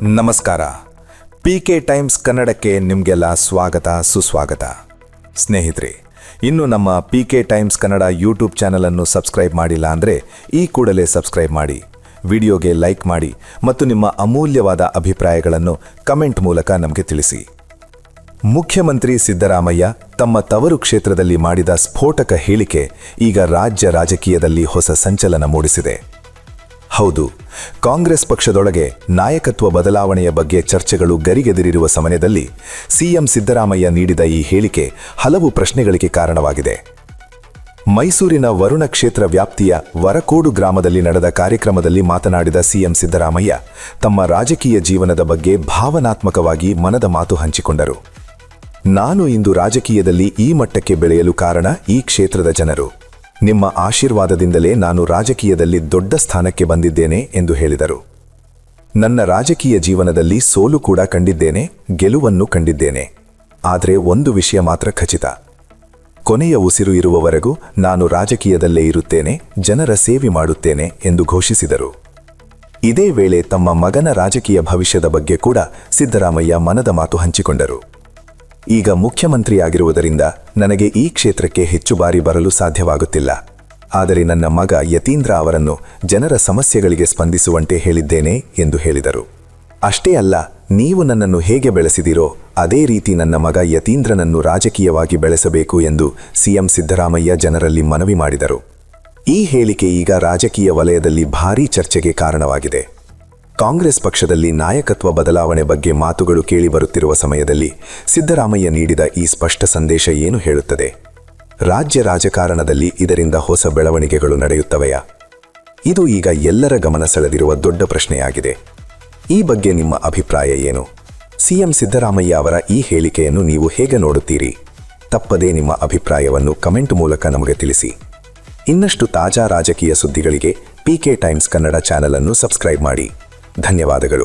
ನಮಸ್ಕಾರ. PK times ಕನ್ನಡಕ್ಕೆ ನಿಮಗೆಲ್ಲ ಸ್ವಾಗತ ಸುಸ್ವಾಗತ. ಸ್ನೇಹಿತರೆ, ಇನ್ನು ನಮ್ಮ ಪಿಕೆ ಟೈಮ್ಸ್ ಕನ್ನಡ ಯೂಟ್ಯೂಬ್ ಚಾನಲನ್ನು ಸಬ್ಸ್ಕ್ರೈಬ್ ಮಾಡಿಲ್ಲ ಅಂದರೆ ಈ ಕೂಡಲೇ ಸಬ್ಸ್ಕ್ರೈಬ್ ಮಾಡಿ, ವಿಡಿಯೋಗೆ ಲೈಕ್ ಮಾಡಿ ಮತ್ತು ನಿಮ್ಮ ಅಮೂಲ್ಯವಾದ ಅಭಿಪ್ರಾಯಗಳನ್ನು ಕಮೆಂಟ್ ಮೂಲಕ ನಮಗೆ ತಿಳಿಸಿ. ಮುಖ್ಯಮಂತ್ರಿ ಸಿದ್ದರಾಮಯ್ಯ ತಮ್ಮ ತವರು ಕ್ಷೇತ್ರದಲ್ಲಿ ಮಾಡಿದ ಸ್ಫೋಟಕ ಹೇಳಿಕೆ ಈಗ ರಾಜ್ಯ ರಾಜಕೀಯದಲ್ಲಿ ಹೊಸ ಸಂಚಲನ ಮೂಡಿಸಿದೆ. ಹೌದು, ಕಾಂಗ್ರೆಸ್ ಪಕ್ಷದೊಳಗೆ ನಾಯಕತ್ವ ಬದಲಾವಣೆಯ ಬಗ್ಗೆ ಚರ್ಚೆಗಳು ಗರಿಗೆದರಿರುವ ಸಮಯದಲ್ಲಿ ಸಿಎಂ ಸಿದ್ದರಾಮಯ್ಯ ನೀಡಿದ ಈ ಹೇಳಿಕೆ ಹಲವು ಪ್ರಶ್ನೆಗಳಿಗೆ ಕಾರಣವಾಗಿದೆ. ಮೈಸೂರಿನ ವರುಣ ಕ್ಷೇತ್ರ ವ್ಯಾಪ್ತಿಯ ವರಕೋಡು ಗ್ರಾಮದಲ್ಲಿ ನಡೆದ ಕಾರ್ಯಕ್ರಮದಲ್ಲಿ ಮಾತನಾಡಿದ ಸಿಎಂ ಸಿದ್ದರಾಮಯ್ಯ ತಮ್ಮ ರಾಜಕೀಯ ಜೀವನದ ಬಗ್ಗೆ ಭಾವನಾತ್ಮಕವಾಗಿ ಮನದ ಮಾತು ಹಂಚಿಕೊಂಡರು. ನಾನು ಇಂದು ರಾಜಕೀಯದಲ್ಲಿ ಈ ಮಟ್ಟಕ್ಕೆ ಬೆಳೆಯಲು ಕಾರಣ ಈ ಕ್ಷೇತ್ರದ ಜನರು. ನಿಮ್ಮ ಆಶೀರ್ವಾದದಿಂದಲೇ ನಾನು ರಾಜಕೀಯದಲ್ಲಿ ದೊಡ್ಡ ಸ್ಥಾನಕ್ಕೆ ಬಂದಿದ್ದೇನೆ ಎಂದು ಹೇಳಿದರು. ನನ್ನ ರಾಜಕೀಯ ಜೀವನದಲ್ಲಿ ಸೋಲು ಕೂಡ ಕಂಡಿದ್ದೇನೆ, ಗೆಲುವನ್ನು ಕಂಡಿದ್ದೇನೆ. ಆದರೆ ಒಂದು ವಿಷಯ ಮಾತ್ರ ಖಚಿತ, ಕೊನೆಯ ಉಸಿರು ಇರುವವರೆಗೂ ನಾನು ರಾಜಕೀಯದಲ್ಲೇ ಇರುತ್ತೇನೆ, ಜನರ ಸೇವೆ ಮಾಡುತ್ತೇನೆ ಎಂದು ಘೋಷಿಸಿದರು. ಇದೇ ವೇಳೆ ತಮ್ಮ ಮಗನ ರಾಜಕೀಯ ಭವಿಷ್ಯದ ಬಗ್ಗೆ ಕೂಡ ಸಿದ್ದರಾಮಯ್ಯ ಮನದ ಮಾತು ಹಂಚಿಕೊಂಡರು. ಈಗ ಮುಖ್ಯಮಂತ್ರಿಯಾಗಿರುವುದರಿಂದ ನನಗೆ ಈ ಕ್ಷೇತ್ರಕ್ಕೆ ಹೆಚ್ಚು ಬಾರಿ ಬರಲು ಸಾಧ್ಯವಾಗುತ್ತಿಲ್ಲ. ಆದರೆ ನನ್ನ ಮಗ ಯತೀಂದ್ರ ಅವರನ್ನು ಜನರ ಸಮಸ್ಯೆಗಳಿಗೆ ಸ್ಪಂದಿಸುವಂತೆ ಹೇಳಿದ್ದೇನೆ ಎಂದು ಹೇಳಿದರು. ಅಷ್ಟೇ ಅಲ್ಲ, ನೀವು ನನ್ನನ್ನು ಹೇಗೆ ಬೆಳೆಸಿದಿರೋ ಅದೇ ರೀತಿ ನನ್ನ ಮಗ ಯತೀಂದ್ರನನ್ನು ರಾಜಕೀಯವಾಗಿ ಬೆಳೆಸಬೇಕು ಎಂದು ಸಿಎಂ ಸಿದ್ದರಾಮಯ್ಯ ಜನರಲ್ಲಿ ಮನವಿ ಮಾಡಿದರು. ಈ ಹೇಳಿಕೆ ಈಗ ರಾಜಕೀಯ ವಲಯದಲ್ಲಿ ಭಾರೀ ಚರ್ಚೆಗೆ ಕಾರಣವಾಗಿದೆ. ಕಾಂಗ್ರೆಸ್ ಪಕ್ಷದಲ್ಲಿ ನಾಯಕತ್ವ ಬದಲಾವಣೆ ಬಗ್ಗೆ ಮಾತುಗಳು ಕೇಳಿಬರುತ್ತಿರುವ ಸಮಯದಲ್ಲಿ ಸಿದ್ದರಾಮಯ್ಯ ನೀಡಿದ ಈ ಸ್ಪಷ್ಟ ಸಂದೇಶ ಏನು ಹೇಳುತ್ತದೆ? ರಾಜ್ಯ ರಾಜಕಾರಣದಲ್ಲಿ ಇದರಿಂದ ಹೊಸ ಬೆಳವಣಿಗೆಗಳು ನಡೆಯುತ್ತವೆಯಾ? ಇದು ಈಗ ಎಲ್ಲರ ಗಮನ ಸೆಳೆದಿರುವ ದೊಡ್ಡ ಪ್ರಶ್ನೆಯಾಗಿದೆ. ಈ ಬಗ್ಗೆ ನಿಮ್ಮ ಅಭಿಪ್ರಾಯ ಏನು? ಸಿಎಂ ಸಿದ್ದರಾಮಯ್ಯ ಅವರ ಈ ಹೇಳಿಕೆಯನ್ನು ನೀವು ಹೇಗೆ ನೋಡುತ್ತೀರಿ? ತಪ್ಪದೇ ನಿಮ್ಮ ಅಭಿಪ್ರಾಯವನ್ನು ಕಮೆಂಟ್ ಮೂಲಕ ನಮಗೆ ತಿಳಿಸಿ. ಇನ್ನಷ್ಟು ತಾಜಾ ರಾಜಕೀಯ ಸುದ್ದಿಗಳಿಗೆ ಪಿಕೆ ಟೈಮ್ಸ್ ಕನ್ನಡ ಚಾನಲ್ ಅನ್ನು ಸಬ್ಸ್ಕ್ರೈಬ್ ಮಾಡಿ. ಧನ್ಯವಾದಗಳು.